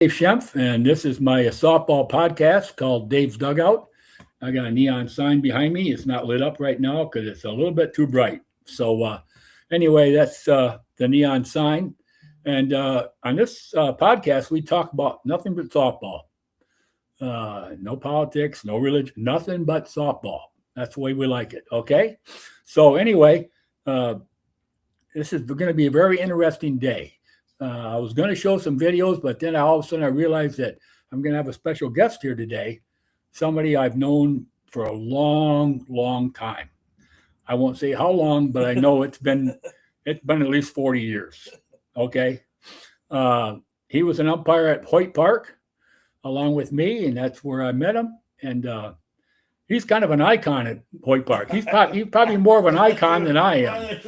Dave Shempf, and this is my softball podcast called Dave's Dugout. I got a neon sign behind me. It's not lit up right now because it's a little bit too bright. Anyway, that's the neon sign. And on this podcast, we talk about nothing but softball. No politics, no religion, nothing but softball. That's the way we like it. Okay. So anyway, this is going to be a very interesting day. I was going to show some videos, but then all of a sudden I realized that I'm going to have a special guest here today, somebody I've known for a long, long time. I won't say how long, but I know it's been at least 40 years. Okay. He was an umpire at Hoyt Park along with me, and that's where I met him. And he's kind of an icon at Hoyt Park. He's probably more of an icon than I am.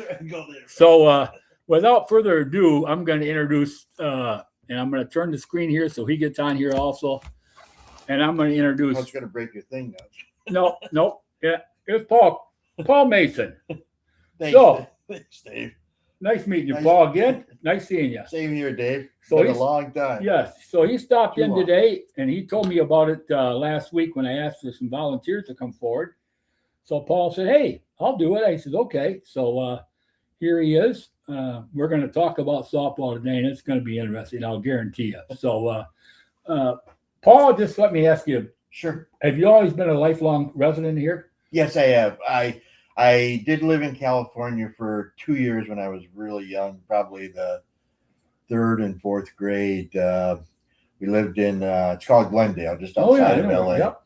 So without further ado, I'm going to introduce, and I'm going to turn the screen here so he gets on here also. And I'm going to introduce. I was going to break your thing now. No. Yeah, it's Paul Mason. Thanks, Dave. Nice meeting you, Paul, again. Nice seeing you. Same here, Dave. So been a long time. Yes. So he stopped in today, and he told me about it last week when I asked for some volunteers to come forward. So Paul said, "Hey, I'll do it." I said, "Okay." So here he is. We're going to talk about softball today, and it's going to be interesting. I'll guarantee you. So, Paul, just let me ask you. Sure. Have you always been a lifelong resident here? Yes, I have. I did live in California for 2 years when I was really young, probably the third and fourth grade. We lived in it's called Glendale, just outside of LA. Yep.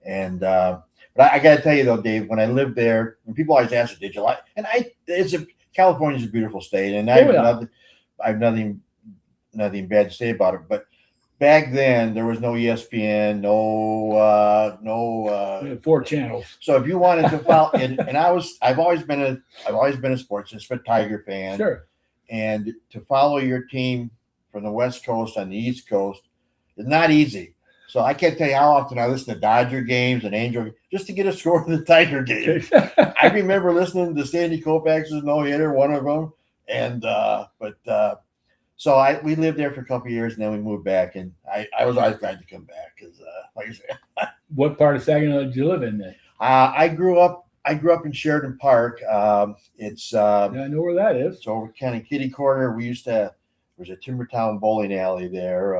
And but I got to tell you though, Dave, when I lived there, and people always ask, "Did you like?" And California's a beautiful state, and I have nothing bad to say about it. But back then, there was no ESPN, no 4 channels. So if you wanted to follow, and I've always been a sportsman, a Tiger fan. Sure. And to follow your team from the West Coast on the East Coast is not easy. So I can't tell you how often I listen to Dodger games and Angel just to get a score in the Tiger game. I remember listening to Sandy Koufax's no-hitter, one of them. And so we lived there for a couple of years, and then we moved back. And I was always glad to come back because, like I said, what part of Saginaw did you live in then? I grew up in Sheridan Park. I know where that is. It's over kind of kitty corner. There was a Timbertown bowling alley there.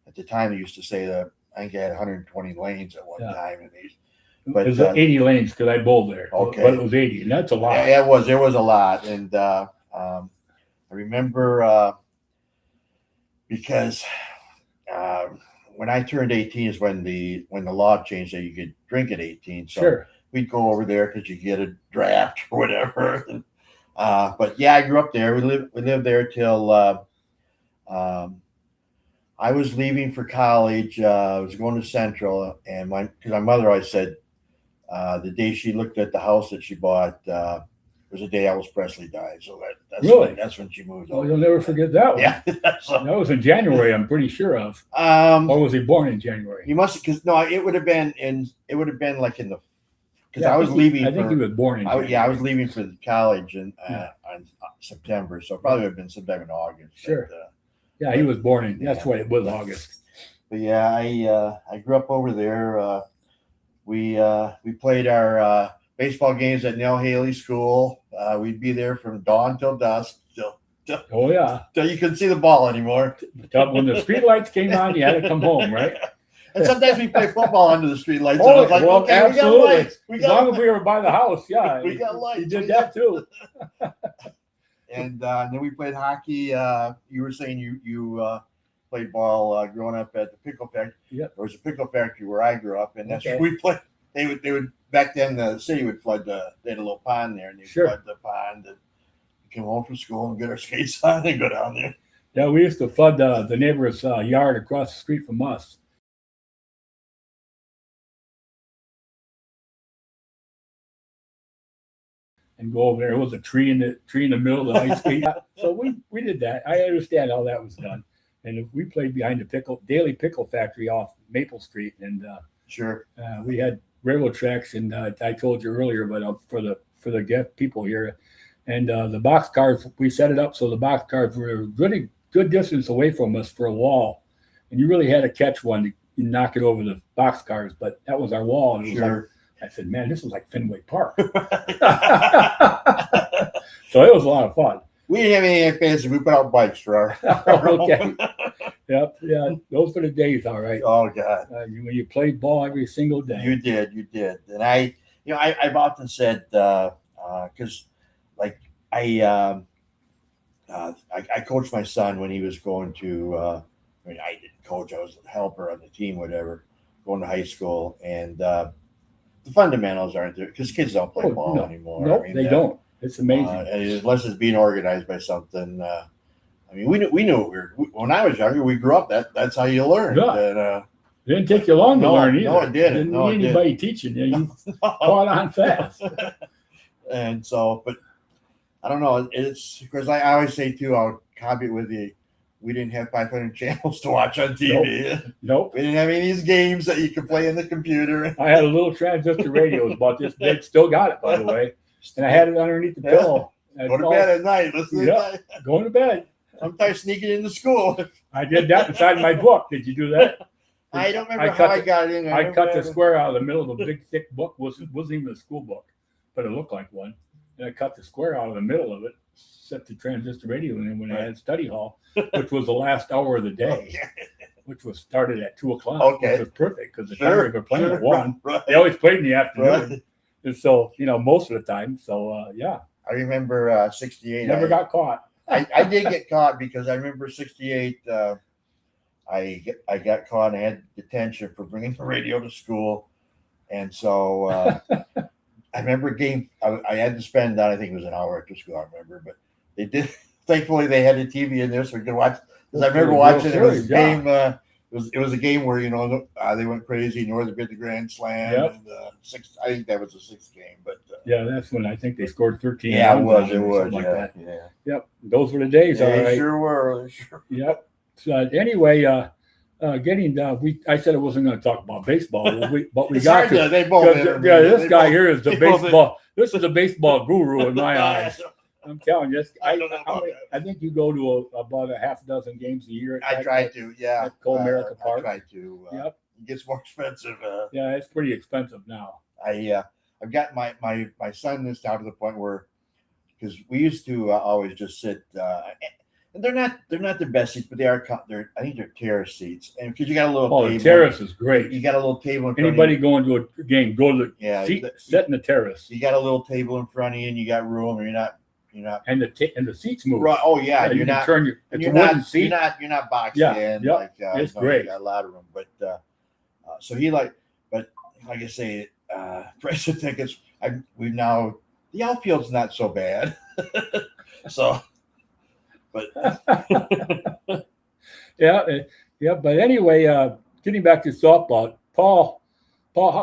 At the time, they used to say that I think I had 120 lanes at one time. But it was 80 lanes because I bowled there. Okay. But it was 80, and that's a lot. Yeah, it was. There was a lot. And I remember because when I turned 18 is when the law changed that you could drink at 18. So sure. We'd go over there because you get a draft or whatever. But yeah, I grew up there. We lived there till I was leaving for college. I was going to Central, and because my mother always said the day she looked at the house that she bought was the day Elvis Presley died. So that's when she moved over. You'll never forget that one. Yeah, that was in January. I'm pretty sure of. Or was he born in January? He must, because no, it would have been like in the. Because I was leaving. I think he was born in January. I was leaving for college on September, so probably would have been sometime in August. Sure. But, he was born in. That's why it was August. But yeah, I grew up over there. We played our baseball games at Nell Haley School. We'd be there from dawn till dusk. Till you couldn't see the ball anymore. When the street lights came on, you had to come home, right? And sometimes we play football under the street lights. Oh, like, well, okay, absolutely. As long as we were by the house, we got lights. You did that too. And then we played hockey. You were saying you played ball growing up at the pickle factory. Yep. There was a pickle factory where I grew up, and that's where we played. They would back then the city would flood they had a little pond there, and they'd flood the pond and come home from school and get our skates on and go down there. Yeah, we used to flood the neighbor's yard across the street from us. And go over there. It was a tree in the middle of the ice skate. So we did that. I understand how that was done. And we played behind the Daily Pickle Factory off Maple Street, and we had railroad tracks. And I told you earlier, but for the deaf people here, and the box cars, we set it up so the box cars were a really good distance away from us for a wall, and you really had to catch one to knock it over the boxcars. But that was our wall. And it was like, Sure. I said, man, this is like Fenway Park. So it was a lot of fun. We didn't have anything fancy. We put out bikes for our Okay. Yep. Yeah. Those were the days. All right. Oh God. When you played ball every single day. You did. And I've often said, because like I coached my son when he was going to, I didn't coach, I was a helper on the team, whatever, going to high school. And the fundamentals aren't there because kids don't play ball anymore. No, they don't. It's amazing. Unless it's being organized by something. We knew when I was younger, we grew up, that's how you learn. Yeah. And, it didn't take you long to learn either. No, it didn't. Didn't need anybody teaching you. You caught on fast. And so, but I don't know. It's because I always say too, I'll copy it with you. We didn't have 500 channels to watch on TV. Nope. We didn't have any of these games that you could play in the computer. I had a little transistor radio. It was about this big. Still got it, by the way. And I had it underneath the pillow. Go to bed at night. Going to bed. Sometimes sneaking into school. I did that inside my book. Did you do that? I don't remember how I got in. I cut the square out of the middle of a big, thick book. Wasn't even a school book, but it looked like one. And I cut the square out of the middle of it, set the transistor radio in, and when I had study hall, which was the last hour of the day, which was started at 2:00, which was perfect because the time we were playing at 1. Right. They always played in the afternoon. Right. And so, most of the time. So, yeah. I remember 68. Never got caught. I did get caught because I remember 68. I got caught and I had detention for bringing the radio to school. And so I remember I had to spend, I think it was an hour after school, I remember. But they did, thankfully, they had the TV in there so we could watch. Because I remember watching it was a game. It was a game where they went crazy. Northern beat the Grand Slam. Yep. And, I think that was the 6th game. But yeah, that's when I think they scored 13. Yeah, it was. Like that. Yeah. Yep. Those were the days. All right. They sure were. Yep. So anyway, getting down. I said I wasn't going to talk about baseball, but we got to. They both. This guy here is the baseball. This is a baseball guru in my eyes. I'm telling you, I think you go to about a half dozen games a year. I try to, yeah. At Comerica Park. I try to. Yep. It gets more expensive. Yeah, it's pretty expensive now. I've got my son is down to the point where, because we used to always just sit, and they're not the best seats, but I think they're terrace seats, and because you got a little table. The terrace is great. You got a little table in front Anybody of you. going to a game, go to the seat, sit in the terrace. You got a little table in front of you, and you got room, and you're not. And the seats move. Right. Oh yeah, you you're not. It's a wooden seat. You're not boxed in. Yeah. It's great. You got a lot of room, but so he but like I say, price of tickets. The outfield's not so bad. So, but yeah. But anyway, getting back to softball, Paul,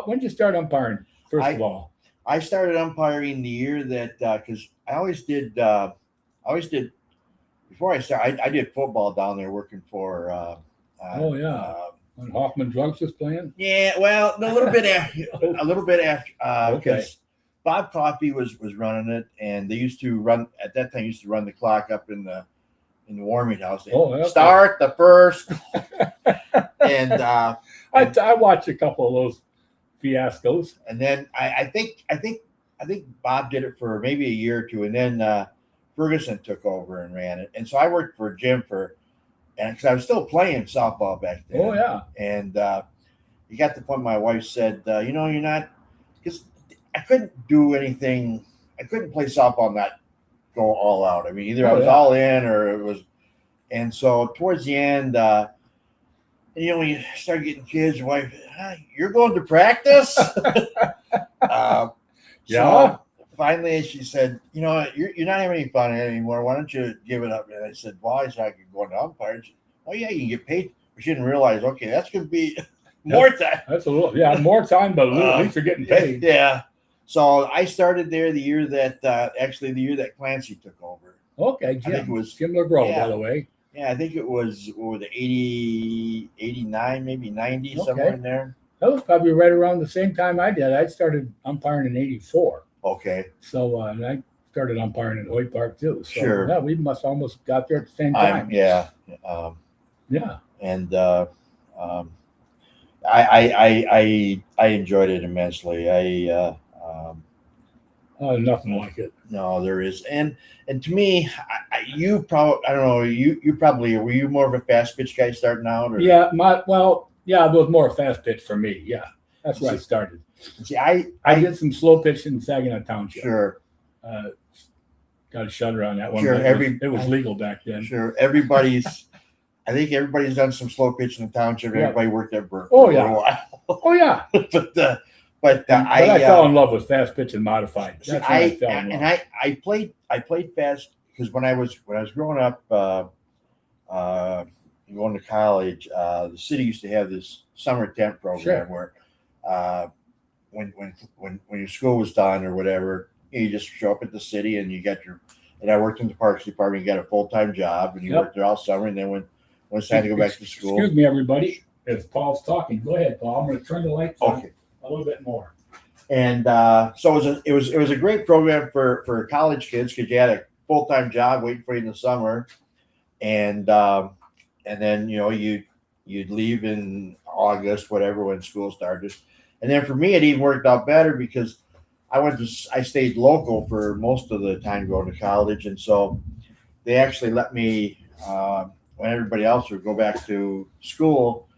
when did you start umpiring? First of all, I started umpiring the year that because I always did before I started. I did football down there working for. When Hoffman Drugs was playing. Yeah, well, a little bit after. Okay. Bob Coffey was running it, and they used to run at that time. Used to run the clock up in the warming house. Start the first. And I watched a couple of those fiascos, and then I think Bob did it for maybe a year or two, and then Ferguson took over and ran it, and so I worked for Jim and because I was still playing softball back then. Oh yeah, and you got to the point my wife said, you're not, because I couldn't do anything. I couldn't play softball and not go all out. I mean, either I was all in or it was, and so towards the end. When you start getting kids, your wife, you're going to practice? So finally she said, you're not having any fun anymore. Why don't you give it up? And I said, well, I said I could go into umpire. She said, oh, yeah, you can get paid. But she didn't realize, okay, that's going to be more time. That's a little, more time, but at least you're getting paid. Yeah. So I started there the year that Clancy took over. Okay, Jim. I think it was Jim LeGros, by the way. Yeah, I think it was 80, 89, maybe 90, somewhere in there. That was probably right around the same time I did. I started umpiring in 84. Okay. So and I started umpiring in Hoyt Park too. So, sure. Yeah, we must almost got there at the same time. Yeah. Yeah. And I enjoyed it immensely. Nothing like it. No, there is, and to me, you probably, I don't know, you probably, were you more of a fast pitch guy starting out, or? Yeah, it was more fast pitch for me. Yeah, that's where I started. See, I did some slow pitch in Saginaw Township. Sure. Got a shutter on that one. Sure, it was legal back then. Sure, I think everybody's done some slow pitch in the township. Yeah. Everybody worked at Burke Oh, for yeah. a while. Oh yeah. But I fell in love with fast pitch and modified. That's when I fell in love. And I played fast because when I was growing up, going to college, the city used to have this summer temp program where when your school was done or whatever, you just show up at the city and you got and I worked in the parks department. You got a full-time job and you worked there all summer. And then when it's time to go back to school. Excuse me, everybody. If Paul's talking, go ahead, Paul. I'm going to turn the lights on a little bit more. And so it was a great program for college kids because you had a full-time job waiting for you in the summer, and then you'd leave in August, whatever, when school started. And then for me, it even worked out better because I stayed local for most of the time going to college, and so they actually let me when everybody else would go back to school.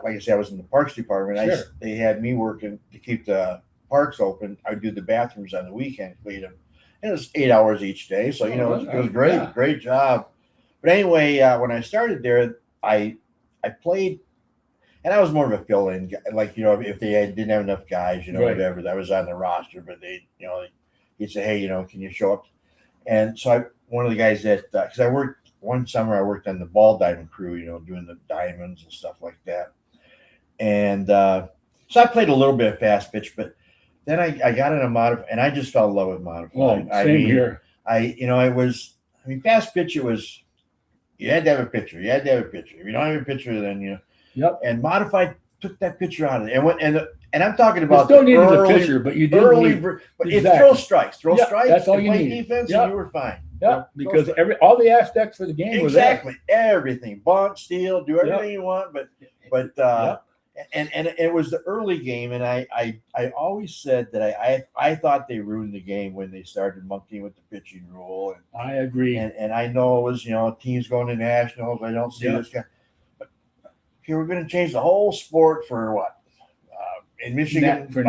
Like I said, I was in the parks department. They had me working to keep the parks open. I'd do the bathrooms on the weekend, clean them. And it was 8 hours each day. So, it was great, great job. But anyway, when I started there, I played, and I was more of a fill-in guy. Like, if they didn't have enough guys, whatever, that was on the roster, but he'd say, hey, can you show up? And so one of the guys because one summer I worked on the ball diamond crew, doing the diamonds and stuff like that. And so I played a little bit of fast pitch, but then I got in a modify, and I just fell in love with modifying. Same here. Fast pitch, you had to have a pitcher. If you don't have a pitcher, then And modified took that pitcher out of it. And I'm talking about you still needed a pitcher, but you didn't but throw strikes. That's all you need. Defense, and you were fine. Yeah, because all the aspects for the game were there. Everything, bunt, steal, do everything you want, but and it was the early game, and I always said that I thought they ruined the game when they started monkeying with the pitching rule. And I agree. And I know it was teams going to nationals. I don't see this guy. But if you were going to change the whole sport for what? In Michigan, for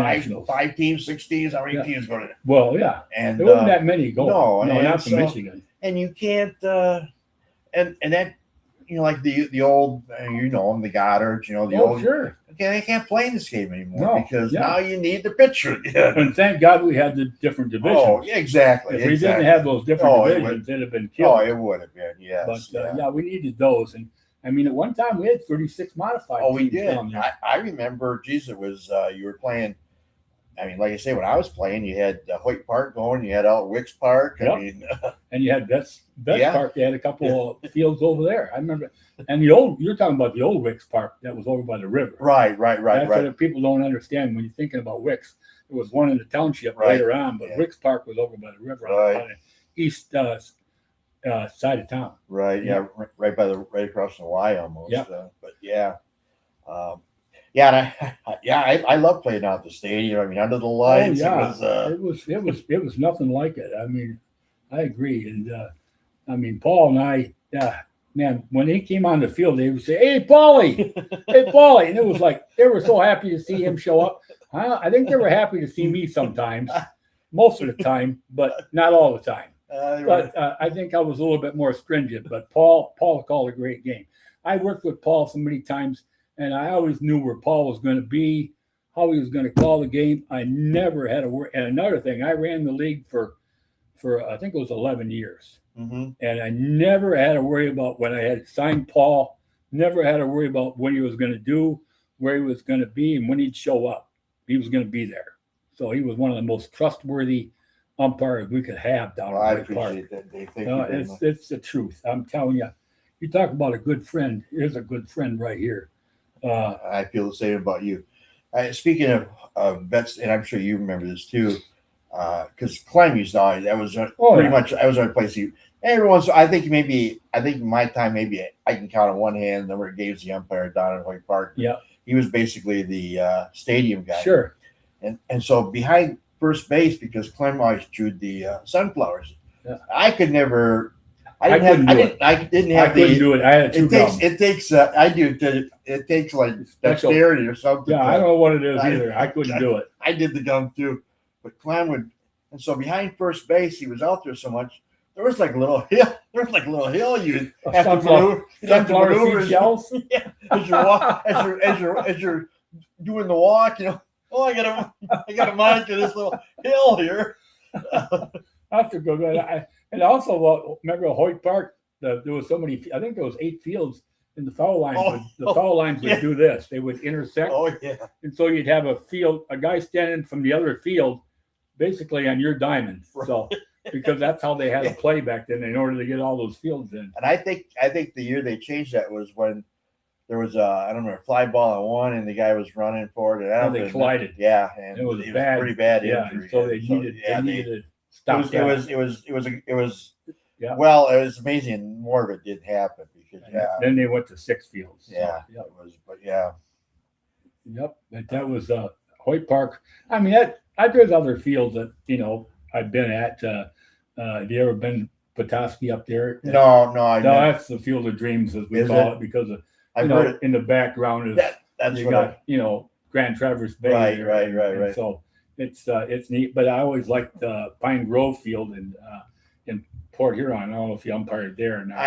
five teams, 6 teams. How many teams go to that? Well, yeah, and there wasn't that many going. No, not from Michigan. And you can't, and that, like the old, the Goddards, the old. Sure. Okay, they can't play in this game anymore because Yeah. now you need the pitcher. Yeah. And thank God we had the different divisions. Oh, yeah, exactly. If we didn't have those different divisions, it'd have been killed. Oh, it would have been, yes. But yeah, we needed those. And I mean, at one time we had 36 modified. Oh, we teams did. down there. I remember, geez, it was, you were playing. I mean, like I say, when I was playing, you had Hoyt Park going, you had out Wicks Park. Yep. I mean, and you had Best Park. They had a couple of fields over there. I remember. And you're talking about the old Wicks Park that was over by the river. Right. That's what people don't understand when you're thinking about Wicks. There was one in the township later on, but Wicks Park was over by the river on the east side of town. Right. Yeah. Right across from the Y almost. Yeah. But yeah. I love playing out the stadium. I mean, under the lights. It was nothing like it. I mean, I agree. And I mean, Paul and I, man, when he came on the field, they would say, "Hey, Paulie, hey, Paulie," and it was like they were so happy to see him show up. I think they were happy to see me sometimes, most of the time, but not all the time. But I think I was a little bit more stringent. But Paul called a great game. I worked with Paul so many times. And I always knew where Paul was going to be, how he was going to call the game. I never had a word. And another thing, I ran the league for I think it was 11 years. Mm-hmm. And I never had to worry about when I had signed Paul, never had to worry about what he was going to do, where he was going to be, and when he'd show up. He was going to be there. So he was one of the most trustworthy umpires we could have down I at the park. appreciate that. It's the truth. I'm telling you. You talk about a good friend. Here's a good friend right here. I feel the same about you. Speaking of vets, and I'm sure you remember this too, because Clem used to always, that was yeah. much, that was the only place he, every once, I think in my time, maybe I can count on one hand the number of games the umpire down at Hoyt Park. Yeah. He was basically the stadium guy. Sure. And so behind first base, because Clem always chewed the sunflowers, Yeah. I could never. I couldn't do it. I couldn't do it. I had to chew gum. It takes like Special. dexterity or something. Yeah, I don't know what it is either. I couldn't do it. I did the gum too, but Clem would, and so behind first base, he was out there so much. There was like a little hill. There was like a little hill you have to maneuver. Sunflower seed shells. Yeah, as you're doing the walk, oh, I gotta monitor this little hill here. I have to go. And also, remember Hoyt Park? There was so many. I think there was 8 fields in the foul lines. The foul lines would do this. They would intersect. Oh yeah. And so you'd have a guy standing from the other field, basically on your diamond. Right. So because that's how they had to play back then in order to get all those fields in. And I think the year they changed that was when there was I don't know, a fly ball on one and the guy was running for it and they collided. Yeah, and it was a bad, bad injury. And so they needed to stop. It was yeah. Well, it was amazing, and more of it did happen because then they went to 6 fields. Yeah, so, it was, but yeah. Yep, but that was Hoyt Park. I mean, there's other fields that I've been at. Have you ever been Petoskey up there? No, that's the Field of Dreams as we call it because of in the background is that's you got Grand Traverse Bay. Right. So it's neat. But I always liked Pine Grove Field in Port Huron. I don't know if you umpired there or not.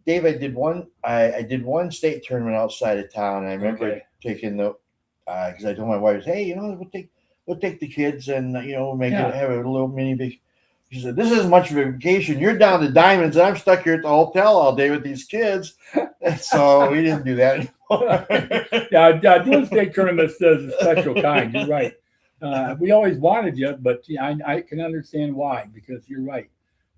Dave, I did one state tournament outside of town. And I remember taking because I told my wife, hey, we'll take the kids and make it have a little mini vacation. She said, this isn't much of a vacation. You're down to Diamonds, and I'm stuck here at the hotel all day with these kids. So we didn't do that anymore. Doing state tournaments is a special kind. You're right. We always wanted you, but I can understand why, because you're right.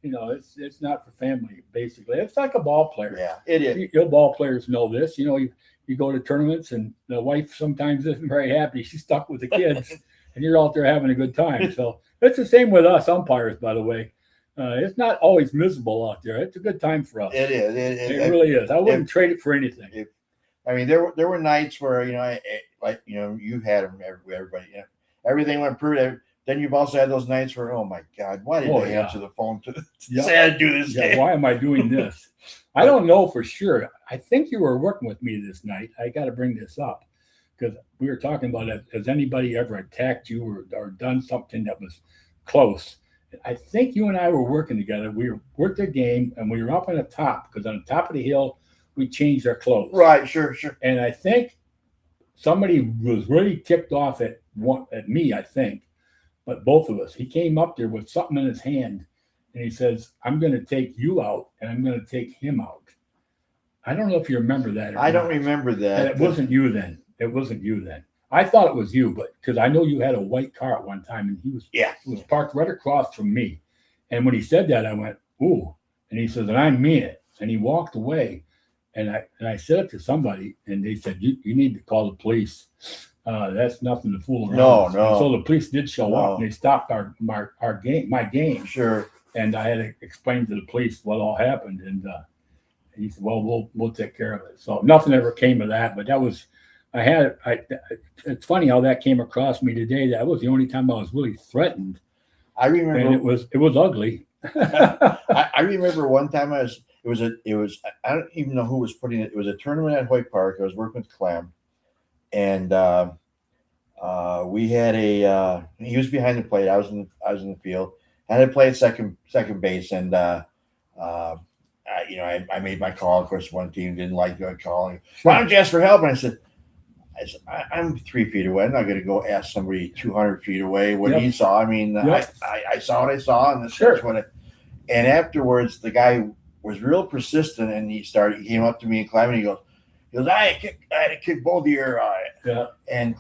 It's not for family, basically. It's like a ball player. Yeah, it is. Your ball players know this. You go to tournaments, and the wife sometimes isn't very happy. She's stuck with the kids. And you're out there having a good time. So it's the same with us umpires, by the way. It's not always miserable out there. It's a good time for us. It is. It really is. I wouldn't trade it for anything. There were nights where you had them. Everybody, everything went pretty. Then you've also had those nights where, oh my God, why did they answer the phone to say I do this? Yeah, why am I doing this? I don't know for sure. I think you were working with me this night. I got to bring this up. Because we were talking about it. Has anybody ever attacked you or done something that was close? I think you and I were working together. We worked a game, and we were up on the top because on the top of the hill, we changed our clothes. Right, sure. And I think somebody was really ticked off at me, I think, but both of us. He came up there with something in his hand, and he says, I'm going to take you out, and I'm going to take him out. I don't know if you remember that. I don't remember that. And it wasn't you then. It wasn't you then. I thought it was you, but because I know you had a white car at one time, and he was parked right across from me. And when he said that, I went, ooh. And he says, and I mean it. And he walked away. And I said it to somebody, and they said, you need to call the police. That's nothing to fool around. No. And so the police did show up, and they stopped my game. Sure. And I had to explain to the police what all happened. And he said, well, we'll take care of it. So nothing ever came of that, but that was. It's funny how that came across me today. That was the only time I was really threatened. I remember, and it was ugly. I remember one time it was I don't even know who was putting it. It was a tournament at Hoyt Park. I was working with Clem, and we had he was behind the plate. I was in the field. I had to play at second base, and I made my call. Of course, one team didn't like the calling. Why don't you ask for help? And I said, I'm 3 feet away. I'm not going to go ask somebody 200 feet away what he saw. I mean, I saw what I saw, and that's what it. And afterwards, the guy was real persistent, and he came up to me and climbing. He goes, I had to kick both of your and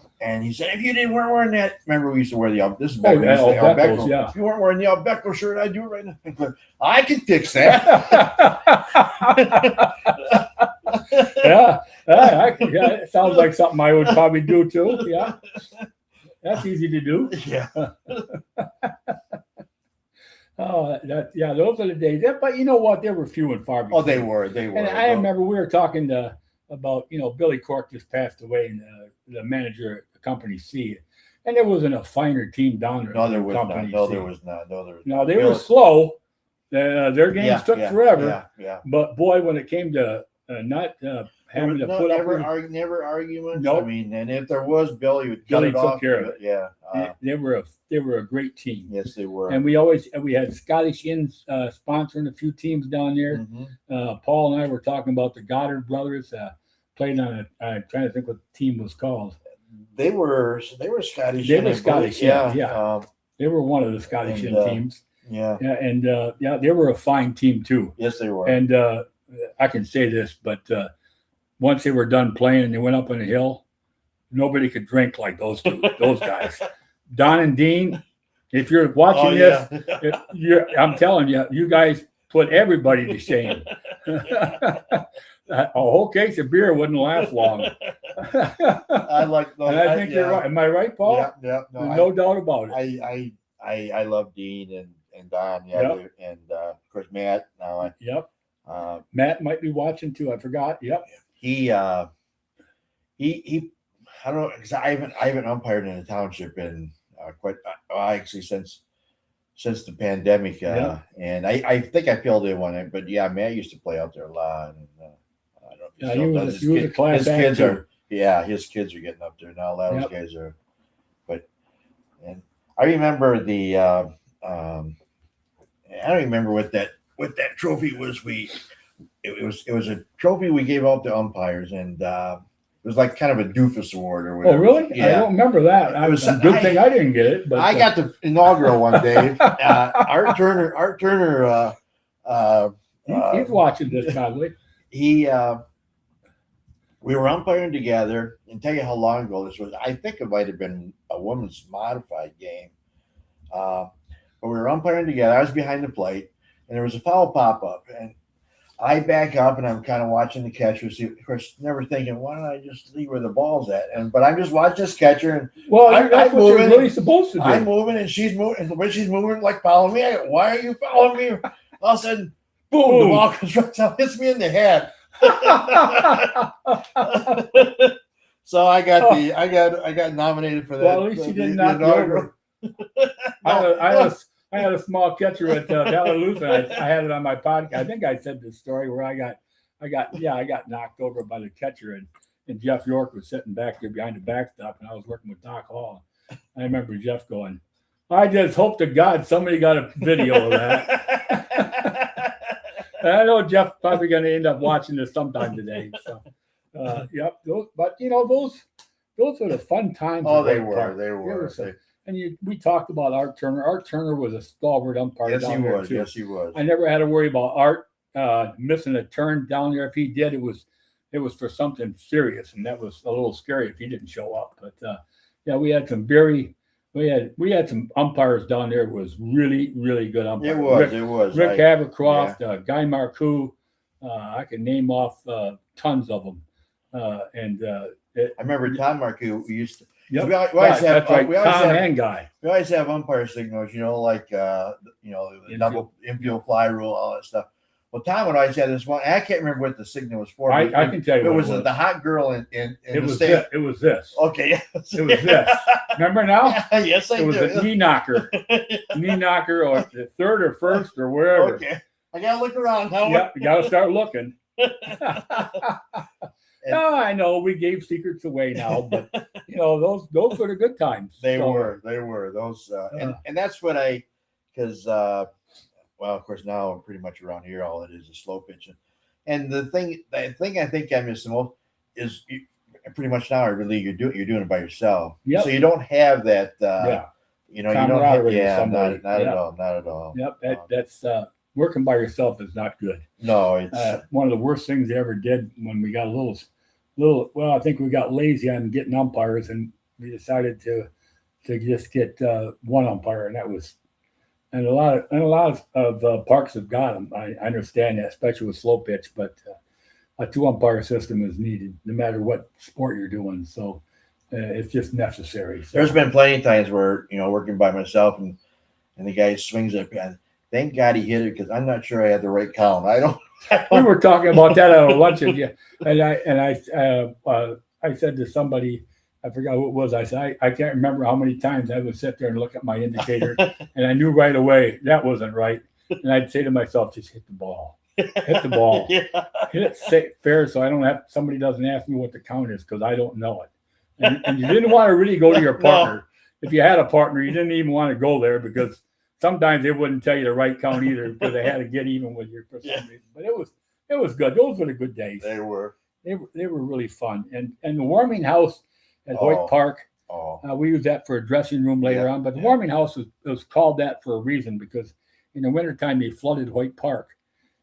he said, if you weren't wearing that, remember we used to wear the this is back when if you weren't wearing the Albeco shirt, I'd do it right now. I can fix that. It sounds like something I would probably do too. Yeah. That's easy to do. Yeah. Oh, those are the days. But you know what? They were few and far between. Oh, they were. They were. And I remember we were talking about Billy Cork just passed away, and the manager at the Company C, and there wasn't a finer team down there. No, there was Company not. No, C. there was not. No, there was. No, they were slow. Their games took forever. Yeah. But boy, when it came to not having to put never up, never arguments. Nope. I mean, and if there was, Billy would cut Billy it took off. care of it. Yeah. they were a great team. Yes, they were. And we had Scottish Inns sponsoring a few teams down there. Mm-hmm. Paul and I were talking about the Goddard brothers played on I'm trying to think what the team was called. They were Scottish. They were Scottish. Yeah. They were one of the Scottish Inn teams. Yeah. Yeah, and they were a fine team too. Yes, they were. And I can say this, but once they were done playing and they went up on the hill, nobody could drink like those guys. Don and Dean, if you're watching this, I'm telling you, you guys put everybody to shame. A whole case of beer wouldn't last long. I like those. And I think you're right. Am I right, Paul? Yeah. No doubt about it. I love Dean and Don. Yeah. Yep. And of course Matt. Now. Yep. Matt might be watching too. I forgot. Yep. He. I don't know, because I haven't umpired in a township in actually since the pandemic. And I think I filled in one, but yeah, Matt used to play out there a lot. And I don't know if he was a class act. His kids are getting up there now. A lot of those guys are. But and I remember I don't remember what that trophy was. It was a trophy we gave out to umpires, and it was like kind of a doofus award or whatever. Oh, really? Yeah. I don't remember that. It was a good thing I didn't get it. But I got the inaugural one, Dave. Art Turner. He's watching this probably. We were umpiring together, and tell you how long ago this was. I think it might have been a women's modified game. But we were umpiring together. I was behind the plate, and there was a foul pop up, and I back up, and I'm kind of watching the catcher. See, of course, never thinking, why don't I just leave where the ball's at? But I'm just watching this catcher, and that's what you're really supposed to do. I'm moving, and she's moving, and when she's moving, like following me, I go, why are you following me? All of a sudden, boom, the ball comes right down, hits me in the head. So I got nominated for that. Well, at least you didn't knock me over. I had a small catcher at Valley Lutheran. I had it on my podcast. I think I said this story where I got knocked over by the catcher, and Jeff York was sitting back there behind the backstop, and I was working with Doc Hall. I remember Jeff going, "I just hope to God somebody got a video of that." And I know Jeff's probably going to end up watching this sometime today. So, yep. Those were the fun times. Oh, they were. And we talked about Art Turner. Art Turner was a stalwart umpire down there too. Yes, he was. I never had to worry about Art missing a turn down there. If he did, it was for something serious, and that was a little scary if he didn't show up. But we had some we had some umpires down there. It was really, really good umpires. It was. Rick Havercroft, Guy Marcoux. I can name off tons of them. I remember Tom Marcoux. We used to. Yep. We always have Guy. We always have umpire signals, like the double infield fly rule, all that stuff. Well, Tom would always have this one. I can't remember what the signal was for. I can tell you. It was the hot girl in it the state. It was this. Okay. It was this. Remember now? Yes, I do. It was a knee knocker, or the third or first or wherever. Okay. I gotta look around now. Yep, you gotta start looking. I know we gave secrets away now, but those were the good times. They were those, and that's what because of course now pretty much around here all it is slow pitching, and the thing I think I miss the most is pretty much now every league you're doing it by yourself. Yep. So you don't have that. You don't have. Yeah, not at all. Yep. That's working by yourself is not good. No, it's one of the worst things they ever did when we got a little. Well, I think we got lazy on getting umpires, and we decided to just get one umpire, and that was. And a lot of parks have got them. I understand that, especially with slow pitch, but a 2 umpire system is needed no matter what sport you're doing. So It's just necessary. So. There's been plenty of times where, working by myself and the guy swings it. And thank God he hit it because I'm not sure I had the right count. We were talking about that at a luncheon, yeah. And I said to somebody, I forgot who it was. I said, I can't remember how many times I would sit there and look at my indicator, and I knew right away that wasn't right. And I'd say to myself, just hit the ball. Hit the ball. Yeah. Hit it fair so I don't have somebody doesn't ask me what the count is because I don't know it. And you didn't want to really go to your partner. No. If you had a partner, you didn't even want to go there because sometimes they wouldn't tell you the right count either because they had to get even with you for some reason. But it was good. Those were the good days. They were really fun. And the warming house at Hoyt Park, we used that for a dressing room later on. But the warming house was called that for a reason because in the wintertime they flooded Hoyt Park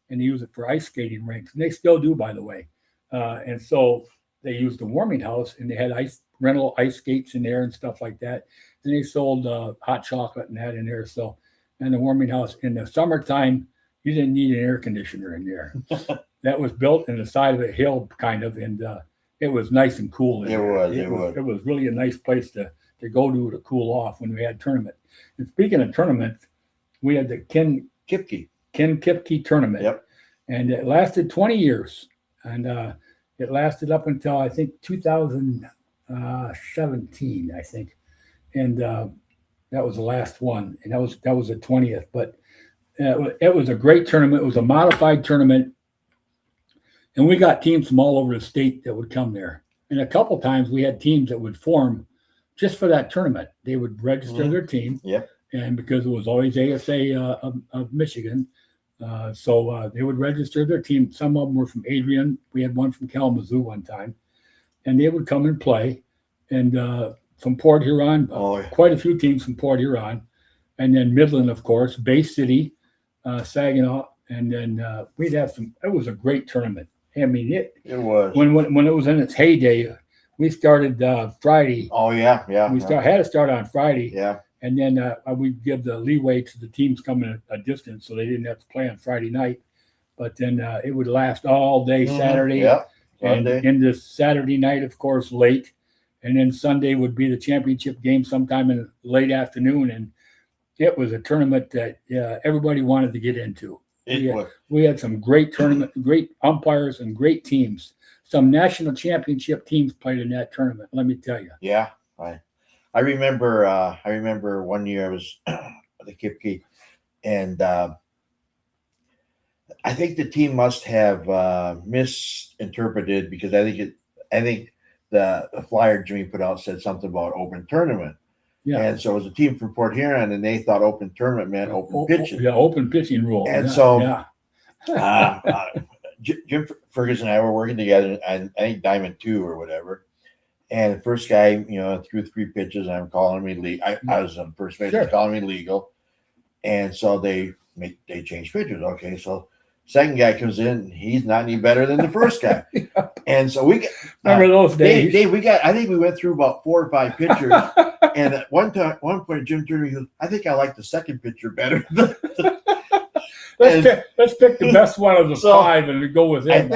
and they used it for ice skating rinks. And they still do, by the way. And so they used the warming house and they had rental ice skates in there and stuff like that. And they sold hot chocolate and that in there. So, and the warming house in the summertime, you didn't need an air conditioner in there. That was built in the side of a hill, kind of, and it was nice and cool. It was really a nice place to go to cool off when we had tournament. And speaking of tournaments, we had the Ken Kipke tournament. Yep. And it lasted 20 years. And it lasted up until, I think, 2017, I think. And that was the last one. And that was the 20th. But it was a great tournament. It was a modified tournament. And we got teams from all over the state that would come there. And a couple times we had teams that would form just for that tournament. They would register their team. Yeah. And because it was always ASA of Michigan, so they would register their team. Some of them were from Adrian. We had one from Kalamazoo one time. And they would come and play. And from Port Huron, quite a few teams from Port Huron. And then Midland, of course, Bay City, Saginaw. And then we'd have some. It was a great tournament. I mean, it was. When it was in its heyday, we started Friday. Oh, yeah. We had to start on Friday. Yeah. And then we'd give the leeway to the teams coming a distance so they didn't have to play on Friday night. But then it would last all day Saturday. Yeah. And into Saturday night, of course, late. And then Sunday would be the championship game sometime in the late afternoon. And it was a tournament that everybody wanted to get into. We had some great great umpires and great teams. Some national championship teams played in that tournament, let me tell you. Yeah. I remember one year I was at the Kipke, and I think the team must have misinterpreted because I think the flyer Jimmy put out said something about open tournament. Yeah. And so it was a team from Port Huron, and they thought open tournament meant open pitching. Yeah, open pitching rule. And Jim Ferguson and I were working together on, I think, Diamond 2 or whatever. And the first guy, threw 3 pitches, and I'm calling me legal. I was on first base, calling me legal. And so they change pitchers. Okay, so second guy comes in, he's not any better than the first guy. And so we got remember those days. Dave, I think we went through about 4 or 5 pitchers. And at one point, Jim turned to me and goes, I think I like the second pitcher better. Let's pick the best one of the 5 and go with him. I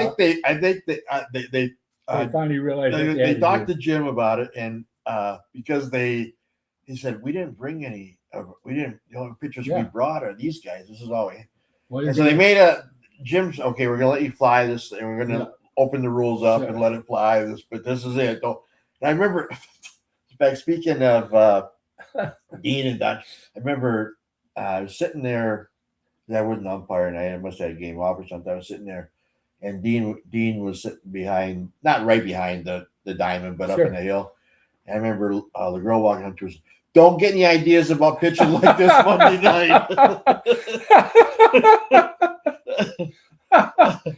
think they finally realized they talked to Jim about it, and because he said we didn't bring any, the only pitchers we brought are these guys. This is all we. And so they made Jim's okay. We're gonna let you fly this, and we're gonna open the rules up and let it fly. But this is it. And I remember, back speaking of Dean and Dutch, I remember I was sitting there. I wasn't umpire, and I must have had a game off or something. I was sitting there. And Dean was sitting behind, not right behind the diamond, but up in the hill. And I remember the girl walking up to us, don't get any ideas about pitching like this Monday night.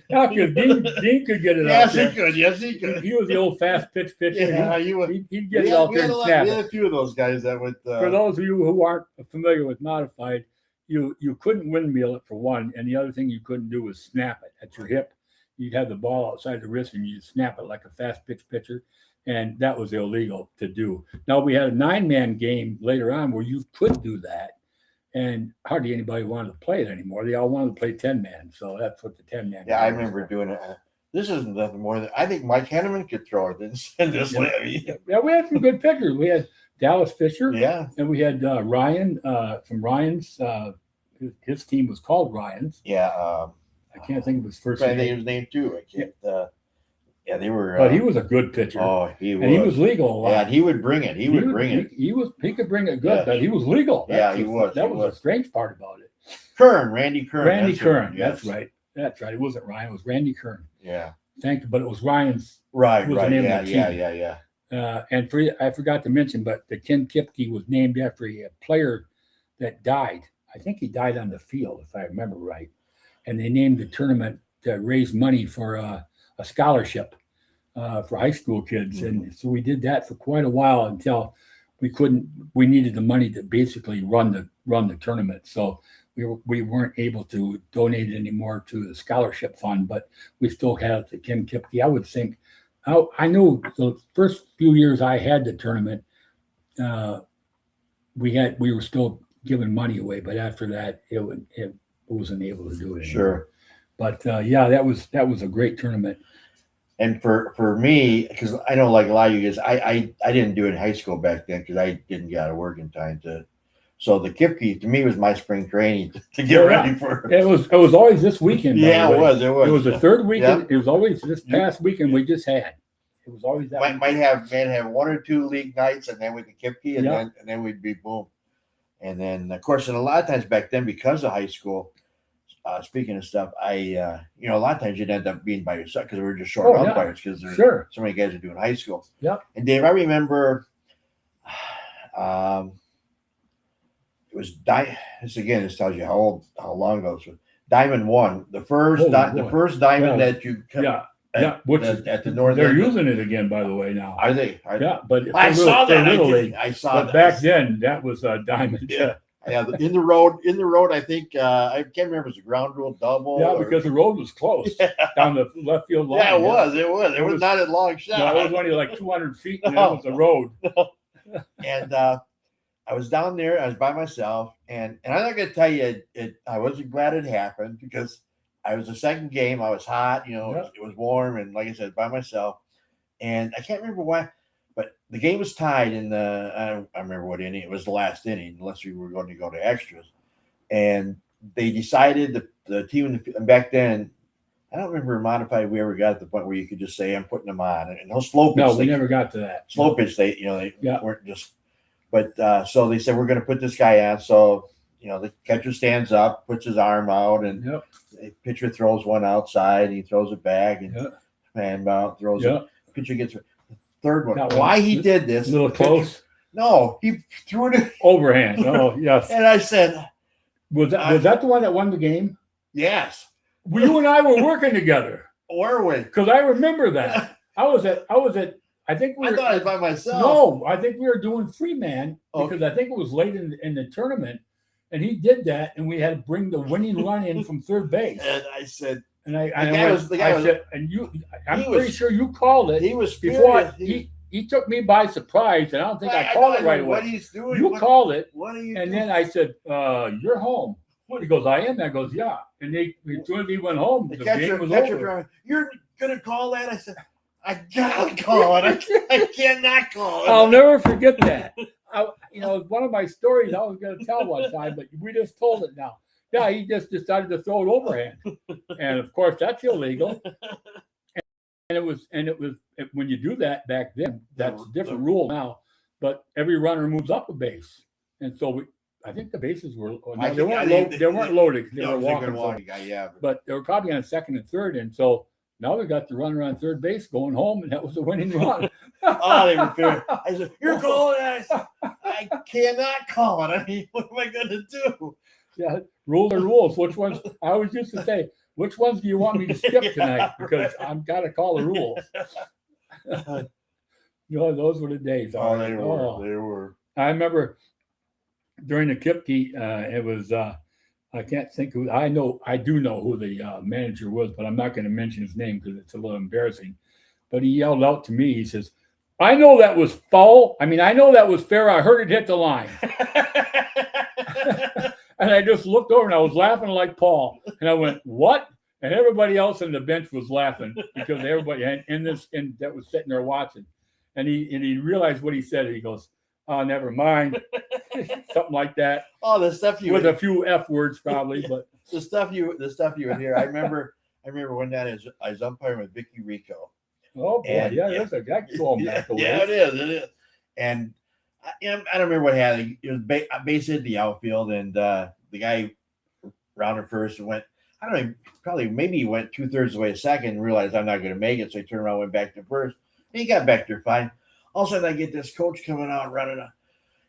Yeah, because Dean could get it out there. Yes, he could. He was the old fast pitch pitcher. Yeah, he'd get it out there and snap it. We had a few of those guys that would. For those of you who aren't familiar with modified, you couldn't windmill it for one, and the other thing you couldn't do was snap it at your hip. You'd have the ball outside the wrist and you'd snap it like a fast pitch pitcher. And that was illegal to do. Now, we had a 9-man game later on where you could do that. And hardly anybody wanted to play it anymore. They all wanted to play 10-man. So that's what the 10-man I remember doing it. this isn't nothing more than I think Mike Henneman could throw it in this levy. Yeah, we had some good pitchers. We had Dallas Fisher, Yeah, and we had Ryan from Ryan's. His team was called Ryan's. yeah. I can't think of his first I think name. his name too. I can't. Yeah, they were. But he was a good pitcher. Oh, he was. And he was legal a lot. Yeah, and he would bring it. He would bring it. He could bring it good, Yeah. but he was legal. Yeah, he was. That was a strange part about it. Randy Kern. Randy that's Kern. it, yes. That's right. That's right. It wasn't Ryan. It was Randy Kern. Yeah. Thank you. But it was Ryan's. Right. was the Right. name Yeah. of the Yeah. team. Yeah. And I forgot to mention, but the Ken Kipke was named after a player that died. I think he died on the field, if I remember right. And they named the tournament to raise money for a scholarship for high school kids. Mm-hmm. And so we did that for quite a while until we needed the money to basically run the tournament. So we weren't able to donate anymore to the scholarship fund, but we still had the Ken Kipke. I would think, I knew the first few years I had the tournament, we were still giving money away, but after that, it wasn't able to do it anymore. Sure. But yeah, that was a great tournament. And for me, because I know like a lot of you guys, I didn't do it in high school back then because I didn't get out of work in time to. So the Kipke to me was my spring training to get ready for. It was always this weekend. Yeah, it was. It was the third weekend. Yep. It was always this past weekend we just had. It was always that. Might have one or two league nights, and then with the Kipke, and then we'd be boom. And then of course, and a lot of times back then because of high school. Speaking of stuff, a lot of times you'd end up being by yourself because we were just short umpires because there's so many guys are doing high school. Yeah. And Dave, I remember, it was this tells you how long ago this was. Diamond 1, the first diamond that you cut. Which at the north. They're using it again, by the way, now. Are they? Yeah, but I saw that. I saw that. But back then, that was a diamond. Yeah. Yeah, in the road. I think I can't remember if it was a ground rule double. Yeah, because the road was close down the left field line. Yeah, it was. It was not a long shot. No, it was only like 200 feet, and it was a road. And I was down there. I was by myself, and I'm not going to tell you I wasn't glad it happened because I was the second game. I was hot. It was warm, and like I said, by myself. And I can't remember why. But the game was tied in I don't remember what inning. It was the last inning, unless we were going to go to extras. And they decided the team back then. I don't remember modified if we ever got to the point where you could just say I'm putting them on. And no slow pitch. No, we never got to that. Slow pitch. They weren't just. But so they said we're going to put this guy on. So the catcher stands up, puts his arm out, and the pitcher throws one outside. And he throws it back, and man throws it. Pitcher gets. Third one. Why he did this? A little close. No, he threw it overhand. Oh, yes. And I said, was that the one that won the game? Yes. You and I were working together. Were we? Because I remember that. I was at. I think I thought I was by myself. No, I think we were doing 3-man because I think it was late in the tournament, and he did that, and we had to bring the winning run in from third base. And I said. And I'm pretty sure you called it. He was before he took me by surprise, and I don't think I called it right away. What he's doing? You called it. What are you? And doing? then I said, "You're home." He goes, "I am." I goes, "Yeah." And as soon as he went home, the game was over. You're gonna call that? I said, "I gotta call it. I cannot call it." I'll never forget that. One of my stories I was going to tell one time, but we just told it now. Yeah, he just decided to throw it overhand, and of course that's illegal. And it was when you do that back then, that's a different rule now. But every runner moves up a base, and so I think the bases were they weren't loaded. They were walking. But they were probably on second and third, and so now we got the runner on third base going home, and that was the winning run. Oh, they were fair. I said, "You're calling it." I said, "I cannot call it. I mean, what am I going to do?" Yeah, rules are rules. Which ones? I always used to say, which ones do you want me to skip tonight? Because I've got to call the rules. Those were the days. Oh, they were. They were. I remember during the Kipke, it was. I can't think who. I do know who the manager was, but I'm not going to mention his name because it's a little embarrassing. But he yelled out to me. He says, "I know that was foul. I mean, I know that was fair. I heard it hit the line." And I just looked over and I was laughing like Paul. And I went, "What?" And everybody else on the bench was laughing because everybody that was sitting there watching. And he realized what he said. He goes, "Oh, never mind," something like that. Oh, the stuff you with a few F words probably, but the stuff you would hear. I remember one night I was umpiring with Vicky Rico. Oh boy, and, that's going back away. Yeah, it is. And I don't remember what happened. It was basically the outfield, and the guy rounded first and went. I don't know, probably maybe he went 2/3 of the way to second and realized I'm not going to make it, so he turned around and went back to first. And he got back there fine. All of a sudden, I get this coach coming out running.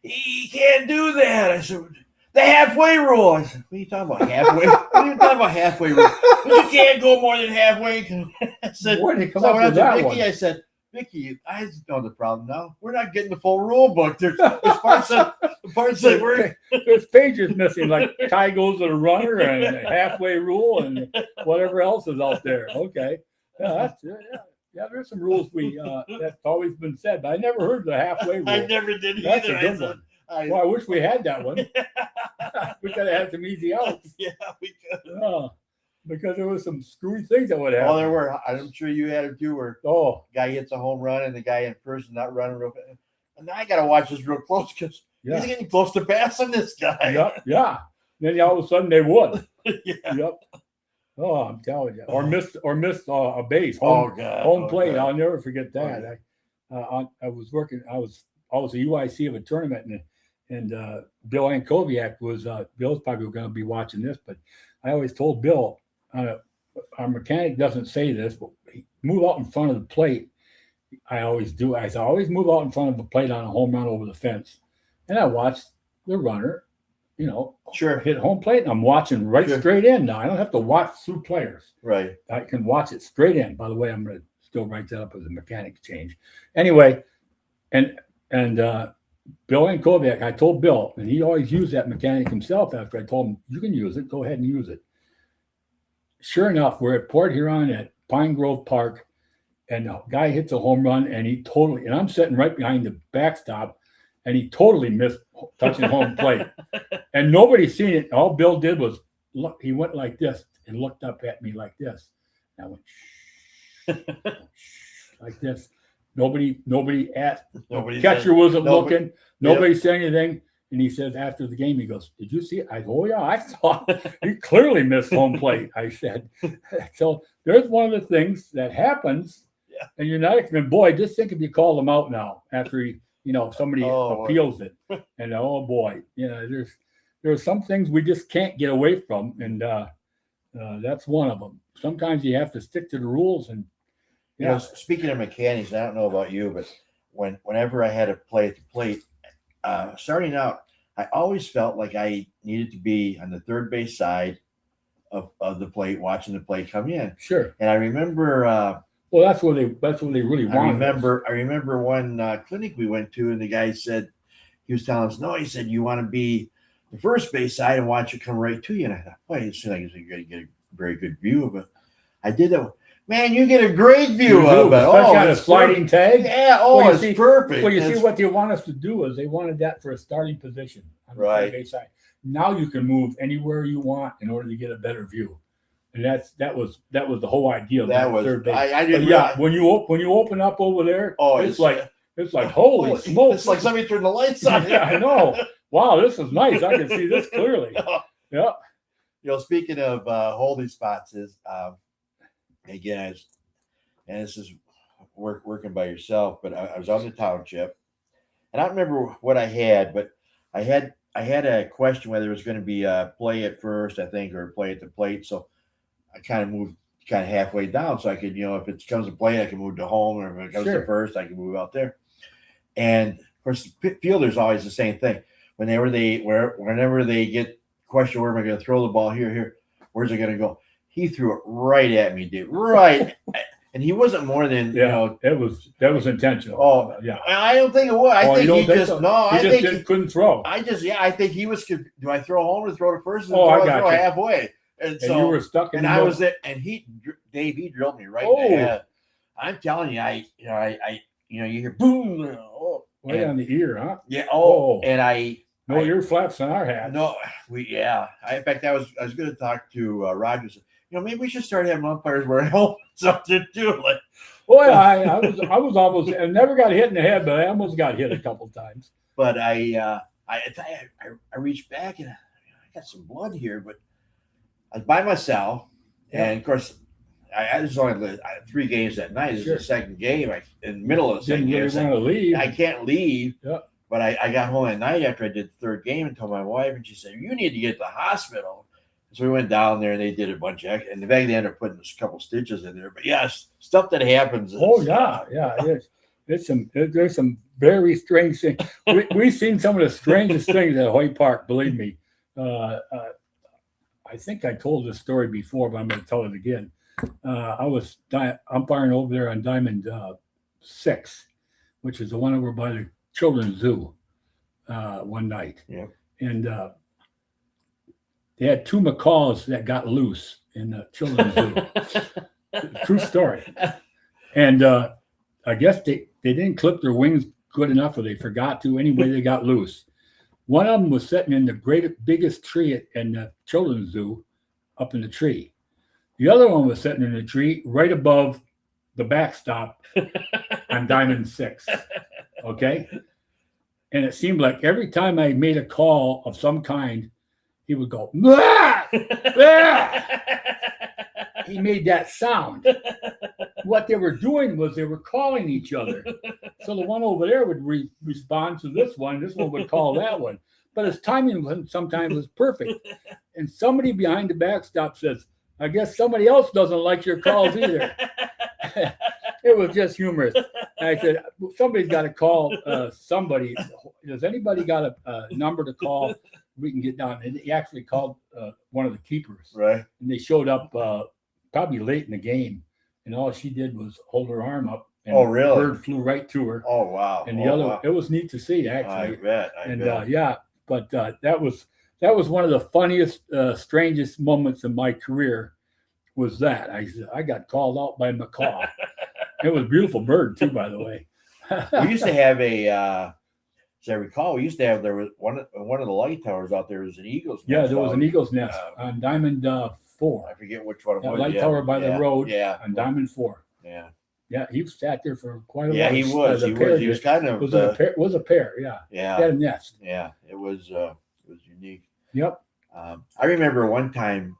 He can't do that. I said, the halfway rule. I said, what are you talking about, halfway? What are you talking about, halfway rule? But you can't go more than halfway. I said, where did he come up with that one? I said, Vicky, I know the problem now. We're not getting the full rule book. There's parts that we're there's pages missing, like tie goes to the runner and halfway rule and whatever else is out there. Okay, yeah. There's some rules that's always been said, but I never heard the halfway rule. I never did That's either. A good one. Well, I wish we had that one. We could have had some easy outs. Yeah, we could. Because there was some screwy things that would happen. Oh, there were. I'm sure you had it too. Where guy hits a home run and the guy in first is not running real fast. And I got to watch this real close because he's getting close to passing this guy. Yeah. Then all of a sudden they would. Yeah. Yep. Oh, I'm telling you. Or missed a base. Home plate. God. I'll never forget that. I was working. I was a UIC of a tournament, and Bill Ankoviak was. Bill's probably going to be watching this, but I always told Bill. Our mechanic doesn't say this, but move out in front of the plate. I always do. I always move out in front of the plate on a home run over the fence, and I watched the runner, hit home plate, and I'm watching straight in now. I don't have to watch through players. Right. I can watch it straight in. By the way, I'm going to still write that up as a mechanic change. Anyway, and Bill Ankoviak, I told Bill, and he always used that mechanic himself after I told him, you can use it. Go ahead and use it. Sure enough, we're at Port Huron at Pine Grove Park, and the guy hits a home run, and I'm sitting right behind the backstop, and he totally missed touching home plate. And nobody's seen it. All Bill did was look. He went like this and looked up at me like this. And I went like this. Nobody asked. Catcher wasn't looking. Nobody said anything. And he said after the game, he goes, "Did you see it?" I go, "Oh yeah, I saw it. He clearly missed home plate." I said, "So there's one of the things that happens, and you're not expecting. Boy, just think if you call him out now after somebody appeals it, and oh boy, there's some things we just can't get away from, and that's one of them. Sometimes you have to stick to the rules." And speaking of mechanics, I don't know about you, but whenever I had to play at the plate. Starting out, I always felt like I needed to be on the third base side of the plate, watching the plate come in. Sure. And I remember. Well, that's what they really want. I remember one clinic we went to, and the guy said he was telling us, "No," he said, "you want to be the first base side and watch it come right to you." And I thought, boy, it seemed like you're going to get a very good view of it. I did that. Man, you get a great view of it. Got a sliding tag. Yeah. It's perfect. Well, you see what they want us to do is they wanted that for a starting position on the third base side. Now you can move anywhere you want in order to get a better view, and that was the whole idea of that third base. I didn't. When you open up over there, it's like holy smokes! It's like somebody turned the lights on. Yeah, I know. Wow, this is nice. I can see this clearly. Yeah. Speaking of holding spots, again, and this is working by yourself, but I was on the township, and I don't remember what I had, but I had a question whether it was going to be a play at first, I think, or play at the plate. So I kind of moved halfway down, so I could, if it comes to play, I can move to home, or if it comes to first, I can move out there. And of course, the fielder's always the same thing. Whenever they get question, where am I going to throw the ball? Here, where's it going to go? He threw it right at me, dude. Right. And he wasn't more than, that was intentional. Oh, yeah. I don't think it was. I think he just couldn't throw. I think he was, do I throw home or throw to first? I got throw halfway. And so you were stuck in the middle. I was there, and Dave, he drilled me right in the head. I'm telling you, you hear boom. Right on the ear, huh? Yeah. And no ear flaps on our hats. No, in fact, I was going to talk to Rogers. maybe we should start having umpires wear helmets up there too. Like, Boy, I was almost, I never got hit in the head, but I almost got hit a couple times. but I reached back and I got some blood here, but I was by myself, and of course, I was only 3 games that night. This is the second game. In the middle of the second game, want to leave. I can't leave. Yeah. But I got home at night after I did the 3rd game and told my wife, and she said, "You need to get to the hospital." So we went down there and they did a bunch of, and the bag they ended up putting a couple stitches in there. But yes, stuff that happens. Oh yeah, there's some very strange things. We've seen some of the strangest things at Hoyt Park. Believe me. I think I told this story before, but I'm going to tell it again. I was umpiring over there on Diamond 6, which is the one over by the Children's Zoo, one night. Yeah. And they had 2 macaws that got loose in the Children's Zoo. True story. And I guess they didn't clip their wings good enough, or they forgot to. Anyway, they got loose. One of them was sitting in the biggest tree in the Children's Zoo, up in the tree. The other one was sitting in the tree right above the backstop on Diamond 6. Okay? And it seemed like every time I made a call of some kind, he would go, "Blah! Blah!" He made that sound. What they were doing was they were calling each other. So the one over there would respond to this one would call that one. But his timing sometimes was perfect. And somebody behind the backstop says, "I guess somebody else doesn't like your calls either." It was just humorous. And I said, "Somebody's got to call somebody. Does anybody got a number to call? We can get down." And he actually called one of the keepers. Right. And they showed up probably late in the game. And all she did was hold her arm up. And Oh, really? The bird flew right to her. Oh, wow. And the other, it was neat to see, actually. I bet. But that was one of the funniest, strangest moments in my career. Was that I got called out by a macaw. It was a beautiful bird too, by the way. We used to have as I recall, there was one of the light towers out there was an eagle's nest. Yeah, there was an eagle's nest on Diamond 4. I forget which one it was. Light tower by the road. Yeah, on Diamond 4. Yeah. Yeah, he sat there for quite a while. Yeah, he was. He was kind of was a pair. Yeah. Yeah. He had a nest. Yeah, it was unique. Yep. I remember one time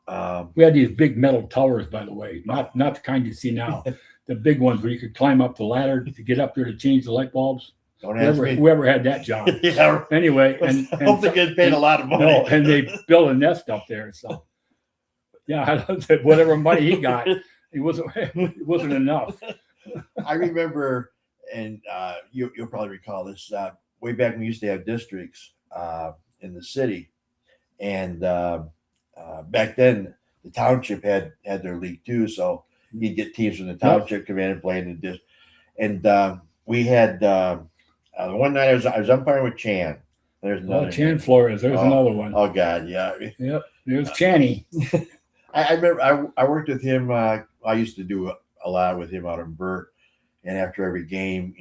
we had these big metal towers, by the way, not the kind you see now. The big ones where you could climb up the ladder to get up there to change the light bulbs. Don't ask me. Whoever had that job. Yeah. Anyway, I hope they get paid a lot of money. No, and they built a nest up there. So yeah, whatever money he got, it wasn't enough. I remember, and you'll probably recall this. Way back when we used to have districts in the city, and back then the township had their league too. So you'd get teams from the township come in and play in the district. And we had one night I was umpiring with Chan. There's another Chan Flores. There's another one. Oh God, yeah. Yep. There's Channy. I remember I worked with him. I used to do a lot with him out in Burt, and after every game,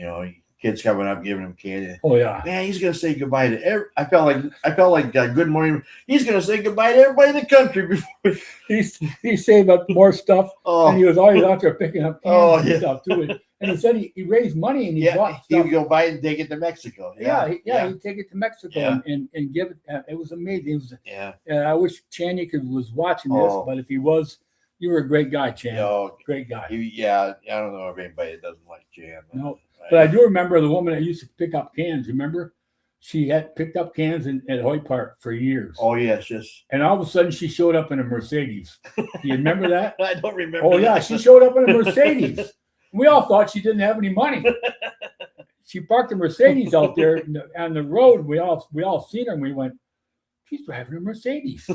kids coming up giving him candy. Oh yeah, man, he's gonna say goodbye to I felt like good morning. He's gonna say goodbye to everybody in the country before he saved up more stuff, and he was always out there picking up candy and stuff too. And he said he raised money and he bought stuff. He would go buy it and take it to Mexico. He'd take it to Mexico and give it. It was amazing. I wish Channy was watching this, but if he was, you were a great guy, Chan. Great guy. I don't know of anybody that doesn't like Chan. No, but I do remember the woman that used to pick up cans. Remember, she had picked up cans at Hoyt Park for years. Oh yes, And all of a sudden, she showed up in a Mercedes. Do you remember that? I don't remember. Oh yeah, she showed up in a Mercedes. We all thought she didn't have any money. She parked a Mercedes out there on the road. We all seen her, and we went, "She's driving a Mercedes."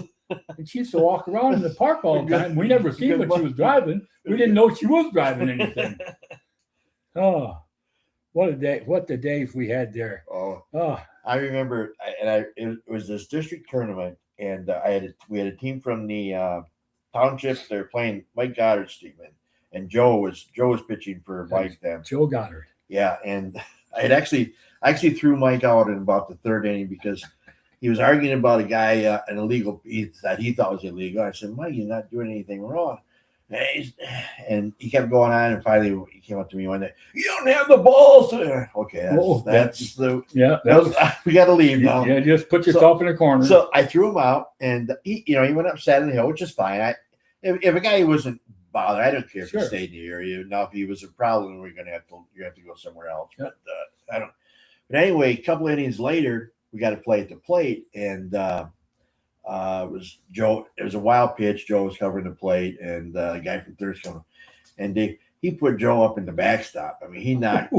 And she used to walk around in the park all the time. We never seen what she was driving. We didn't know she was driving anything. Oh, what a day! What the days we had there. Oh. I remember, it was this district tournament, and we had a team from the township. They were playing Mike Goddard's team, and Joe was pitching for Mike then. Joe Goddard. Yeah, and I actually threw Mike out in about the 3rd inning because he was arguing about a guy, an illegal that he thought was illegal. I said, Mike, you're not doing anything wrong. And he kept going on, and finally he came up to me one day. You don't have the balls. Okay, we got to leave now. Yeah, just put yourself in a corner. So I threw him out, and he went up, sat on the hill, which is fine. If a guy wasn't bothered, I don't care if he stayed in the area. Now, if he was a problem, you have to go somewhere else. Yeah. But I don't. But anyway, a couple innings later, we got to play at the plate, and it was Joe. It was a wild pitch. Joe was covering the plate, and the guy from third coming, and he put Joe up in the backstop. I mean, he knocked.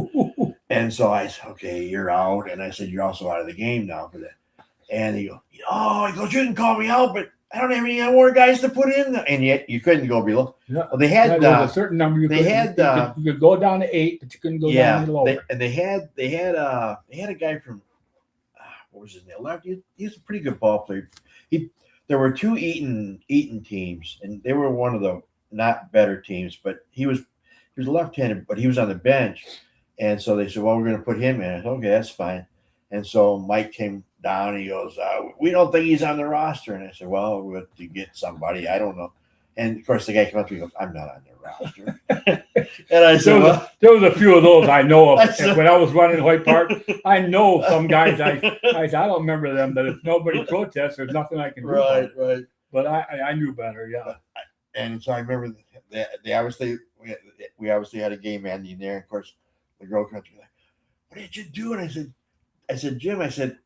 And so I said, okay, you're out. And I said, you're also out of the game now for that. And he goes, you didn't call me out, but I don't have any more guys to put in there. And yet you couldn't go below. Yeah. Well, they had a certain number. You could go down to 8, but you couldn't go down any lower. They had a guy from what was his name? Left. He was a pretty good ball player. There were 2 Eaton teams, and they were one of the not better teams. But he was left-handed, but he was on the bench, and so they said, "Well, we're going to put him in." I said, okay, that's fine. And so Mike came down. And he goes, "We don't think he's on the roster." And I said, "Well, we have to get somebody. I don't know." And of course, the guy came up to me and goes, "I'm not on their roster." And I said, there was a few of those I know of. When I was running Hoyt Park, I know some guys. I don't remember them, but if nobody protests, there's nothing I can do. Right. But I knew better, yeah. And so I remember they obviously we obviously had a game ending there. And of course, the girl comes to me like, "What did you do?" And I said, "Jim," I said,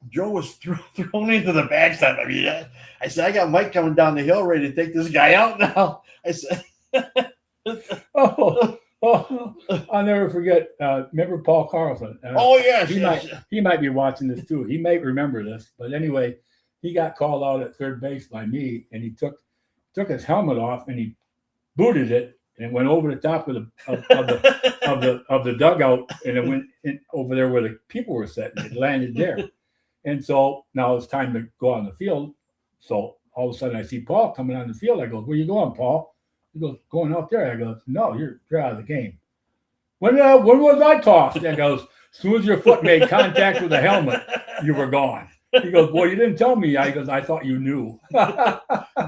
"Joe was thrown into the backstop." I mean, I said, "I got Mike coming down the hill ready to take this guy out now." I said, "Oh, I'll never forget. Remember Paul Carlson? Yes, he might be watching this too. He may remember this, but anyway, he got called out at third base by me, and he took his helmet off and he booted it, and it went over the top of the dugout, and it went in over there where the people were sitting. It landed there, and so now it's time to go on the field. So all of a sudden, I see Paul coming on the field. I go, "Where you going, Paul?" He goes, "Going out there." I go, "No, you're out of the game." When was I tossed? He goes, "As soon as your foot made contact with the helmet, you were gone." He goes, "Well, you didn't tell me." I goes, "I thought you knew."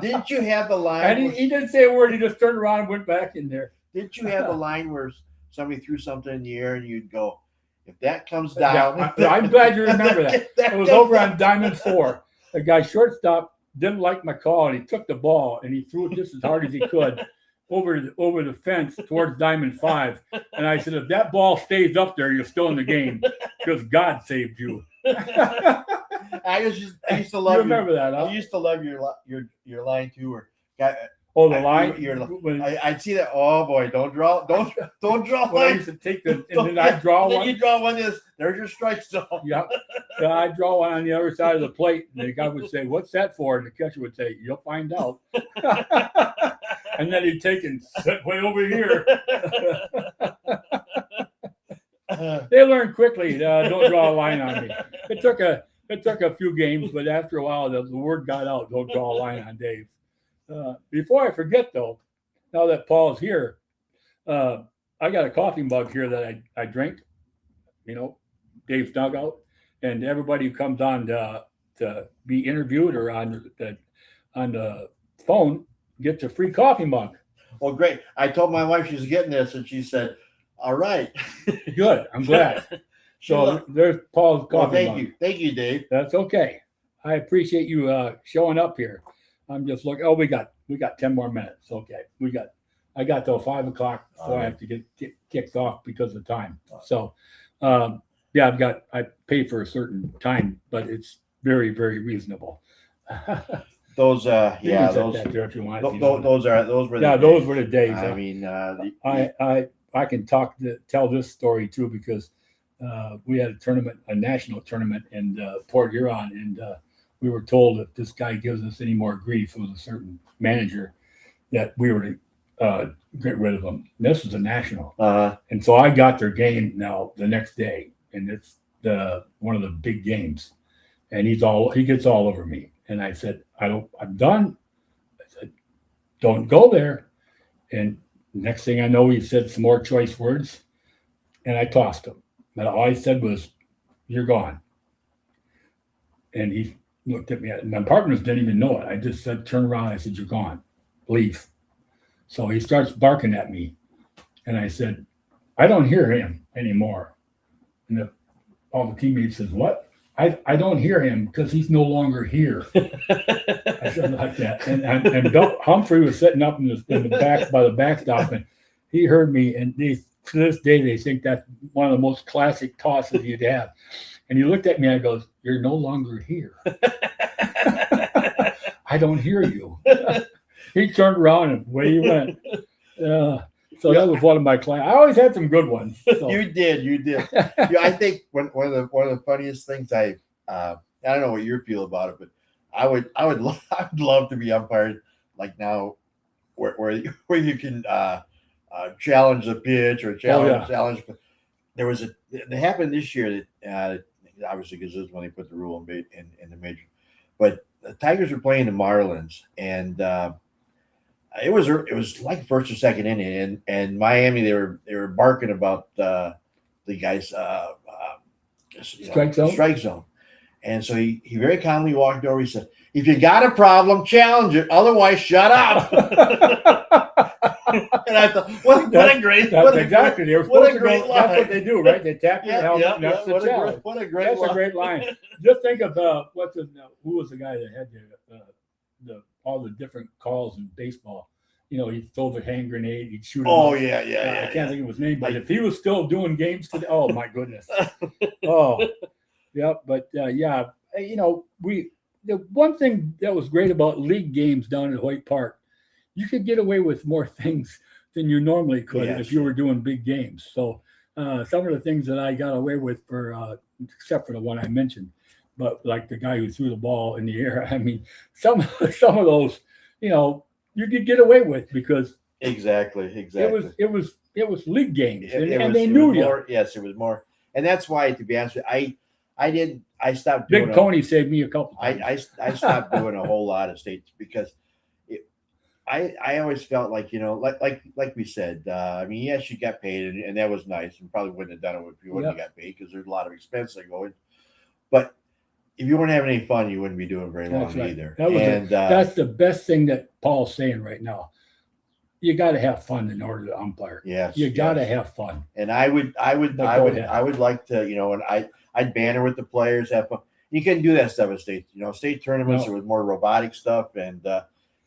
Didn't you have the line? And he didn't say a word. He just turned around and went back in there. Didn't you have the line where somebody threw something in the air and you'd go, "If that comes down"? Yeah, I'm glad you remember that. It was over on Diamond 4. The guy shortstop didn't like my call, and he took the ball and he threw it just as hard as he could over the fence towards Diamond 5. And I said, "If that ball stays up there, you're still in the game because God saved you." I used to love. You remember that? Huh? I used to love your line too. Or the line. I'd see that. Oh boy, don't draw. Well, I used to take and then I draw one. Then you draw one. There's your strike zone. Yeah. I draw one on the other side of the plate, and the guy would say, "What's that for?" And the catcher would say, "You'll find out." And then he'd take and sit way over here. They learned quickly. Don't draw a line on me. It took a few games, but after a while, the word got out. Don't draw a line on Dave. Before I forget, though, now that Paul's here, I got a coffee mug here that I drink. Dave's Dugout, and everybody who comes on to be interviewed or on the phone gets a free coffee mug. Well, great. I told my wife she's getting this, and she said, "All right." Good. I'm glad. So there's Paul's coffee mug. Thank you, Dave. That's okay. I appreciate you showing up here. I'm just looking. Oh, we got 10 more minutes. Okay, I got till 5 o'clock before I have to get kicked off because of time. So, I pay for a certain time, but it's very, very reasonable. Those were the days. I mean, I can tell this story too because we had a national tournament in Port Huron, and we were told if this guy gives us any more grief, it was a certain manager, that we were to get rid of him. And this was a national, and so I got their game now the next day, and it's one of the big games, and he gets all over me, and I said, I'm done. I said, "Don't go there," and next thing I know, he said some more choice words, and I tossed him. But all I said was, "You're gone." And looked at me. My partners didn't even know it. I just said, turn around. I said, you're gone. Leave. So he starts barking at me. And I said, I don't hear him anymore. And all the teammates says, what? I don't hear him because he's no longer here. I said like that. And Humphrey was sitting up in the back by the backstop, and he heard me. And to this day, they think that's one of the most classic tosses you'd have. And he looked at me and I goes, you're no longer here. I don't hear you. He turned around and away he went. So that was one of my clients. I always had some good ones. So. You did. I think one of the funniest things I don't know what you feel about it, but I would love to be umpired like now, where you can challenge the pitch or challenge. There was it happened this year that obviously because this is when they put the rule in the major, but the Tigers were playing the Marlins and. It was like first or second inning, and Miami they were barking about the guys strike zone, and so he very calmly walked over. He said, "If you got a problem, challenge it. Otherwise, shut up." And I thought, what a great line. That's what they do, right? They tap your helmet. And that's the challenge. What a great line. A great line. Just think of who was the guy that had all the different calls in baseball. He'd throw the hand grenade, he'd shoot him. Oh, yeah. I can't think of his name, but if he was still doing games today, oh, my goodness. Oh, yeah. But, the one thing that was great about league games down at Hoyt Park, you could get away with more things than you normally could if you were doing big games. So some of the things that I got away with except for the one I mentioned, but like the guy who threw the ball in the air. I mean, some of those, you could get away with because exactly. It was league games, and they knew you. Yes, it was more, and that's why, to be honest with you, I stopped. Big Tony saved me a couple times. I stopped doing a whole lot of states because I always felt like like we said. I mean, yes, you got paid, and that was nice, and probably wouldn't have done it if you wouldn't have got paid because there's a lot of expense that go in, but. If you weren't having any fun, you wouldn't be doing very long either. That's the best thing that Paul's saying right now. You got to have fun in order to umpire. Yes, you got to have fun. And I would like to, and I'd banter with the players, have fun. You couldn't do that stuff at state tournaments. There was more robotic stuff, and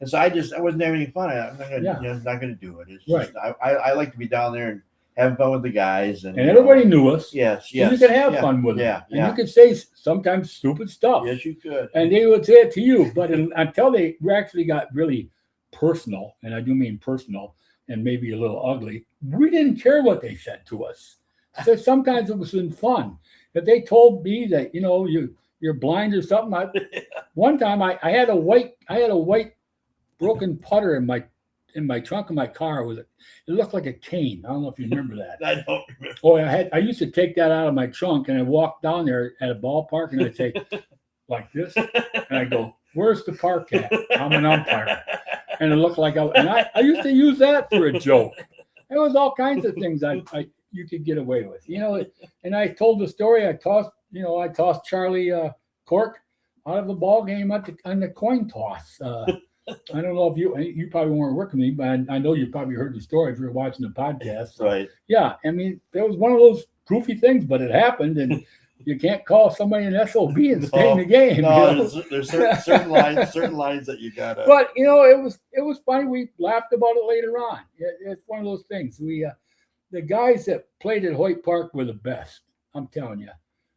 so I wasn't having any fun. I'm not going to do it. It's right. Just, I like to be down there and having fun with the guys, and everybody knew us. Yes, you could have fun with them. And you could say sometimes stupid stuff. Yes, you could, and they would say it to you. But until they actually got really personal, and I do mean personal, and maybe a little ugly, we didn't care what they said to us. So sometimes it was in fun. If they told me that you're blind or something, one time I had a white broken putter in my trunk of my car. It looked like a cane. I don't know if you remember that. I don't remember. Oh, I used to take that out of my trunk and I walk down there at a ballpark and I'd say like this, and I go, "Where's the park at? I'm an umpire." And it looked like I used to use that for a joke. There was all kinds of things you could get away with, And I told the story. I tossed Charlie Cork out of the ball game on the coin toss. I don't know if you probably weren't working with me, but I know you probably heard the story if you were watching the podcast. So, right. Yeah. I mean, there was one of those goofy things, but it happened, and you can't call somebody an SOB and stay in the game. No, there's certain lines that you gotta. But it was funny. We laughed about it later on. It's one of those things. The guys that played at Hoyt Park were the best. I'm telling you,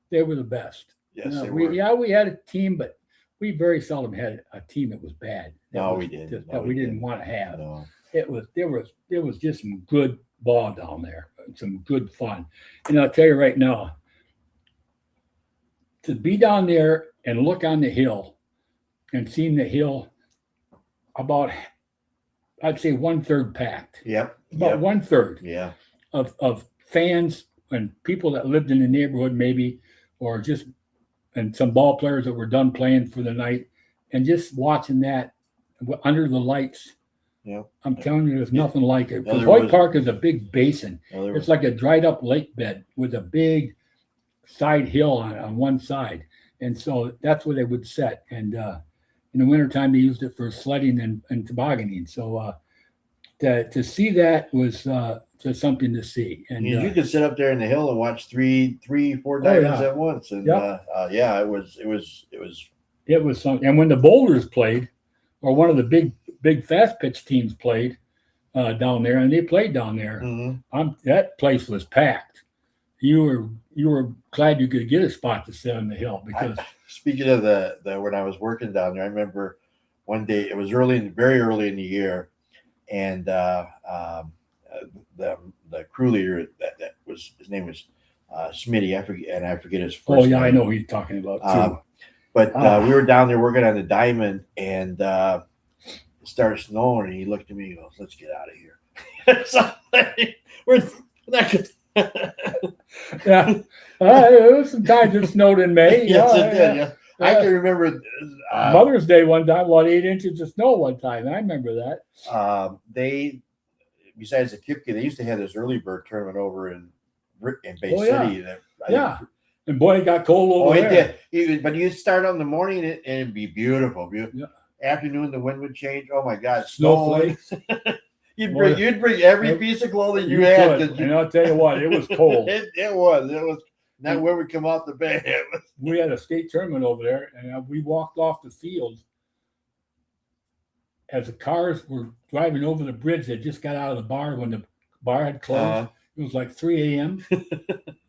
they were the best. Yes, they were. We had a team, but we very seldom had a team that was bad. We didn't. That we didn't want to have. No. There was just some good ball down there, some good fun. And I'll tell you right now, to be down there and look on the hill and seeing the hill about, I'd say 1/3 packed. Yep. About 1/3. Yeah. Of fans and people that lived in the neighborhood maybe, and some ball players that were done playing for the night, and just watching that under the lights. Yeah, I'm telling you, there's nothing like it. Because Hoyt Park is a big basin. It's like a dried up lake bed with a big side hill on one side. And so that's what they would set. And in the wintertime, they used it for sledding and tobogganing. So to see that was just something to see. And You could sit up there in the hill and watch three, 4 Oh, diamonds yeah. at once. And Yep. yeah, it was it was something. And when the Boulders played, or one of the big fast pitch teams played down there, and they played down there, that place was packed. You were glad you could get a spot to sit on the hill because. Speaking of the when I was working down there, I remember one day it was very early in the year, and the crew leader that was, his name was Smitty. I forget his first. Oh yeah, name. I know who you're talking about too. But we were down there working on the diamond, and it started snowing, and he looked at me and goes, "Let's get out of here." So, we're not good. Yeah, there was some times it snowed in May. Yes, it did. Yeah. I can remember Mother's Day one time, 8 inches of snow one time. I remember that. They, besides the Kipke, they used to have this early bird tournament over in Bay Oh, yeah. City. That Yeah. And boy, it got cold over there. it did. But you'd start on the morning and it'd be beautiful. Yeah. Afternoon, the wind would change. Oh my God, Snowflakes. You'd bring every piece of clothing you had. And I'll tell you what, it was cold. It was. Not where we come out the bay. We had a state tournament over there, and we walked off the field as the cars were driving over the bridge. They just got out of the bar when the bar had closed. It was like 3 a.m.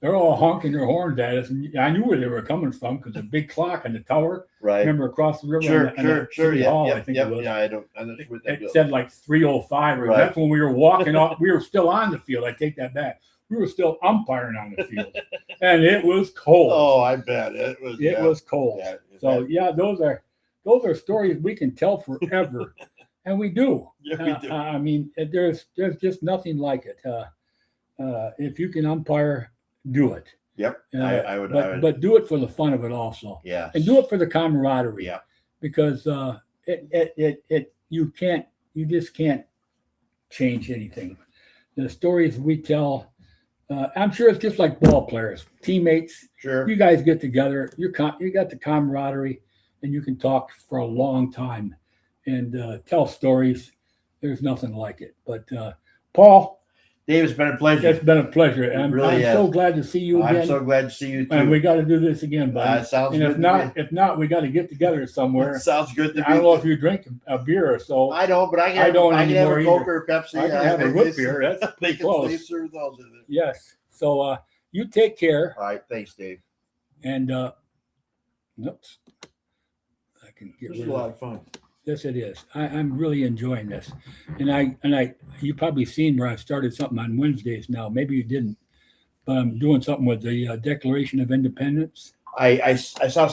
They're all honking their horns at us, and I knew where they were coming from because the big clock on the tower. Right. Remember across the river? Sure. City Yeah, Hall, yeah, I think yeah, it was. yeah. I don't know what that It was. said like 3:05. Right. That's when we were walking off. We were still on the field. I take that back. We were still umpiring on the field, and it was cold. Oh, I bet it was. It was cold. Yeah, So yeah, those are stories we can tell forever, and we do. Yeah, we do. I mean, there's just nothing like it. If you can umpire, do it. Yep. I would. But do it for the fun of it also, Yeah. and do it for the camaraderie. Yeah. Because you just can't change anything. The stories we tell. I'm sure it's just like ball players, teammates. Sure. You guys get together. You got the camaraderie, and you can talk for a long time and tell stories. There's nothing like it. But Paul, Dave, it's been a pleasure. it's been a pleasure. And I'm really so glad to see you again. I'm so glad to see you too. And we got to do this again, buddy. Sounds And good. if not, we got to get together somewhere. Sounds good to me. I don't know if you drink a beer or so. I don't, but I I don't can have a anymore Coke either. or a Pepsi. I can have a root beer. That's they pretty close. They serve those in it. Yes. So you take care. All right. Thanks, Dave. And oops, I can get This is rid a of lot it. of fun. Yes, it is. I'm really enjoying this, and you probably seen where I've started something on Wednesdays now. Maybe you didn't, but I'm doing something with the Declaration of Independence. I saw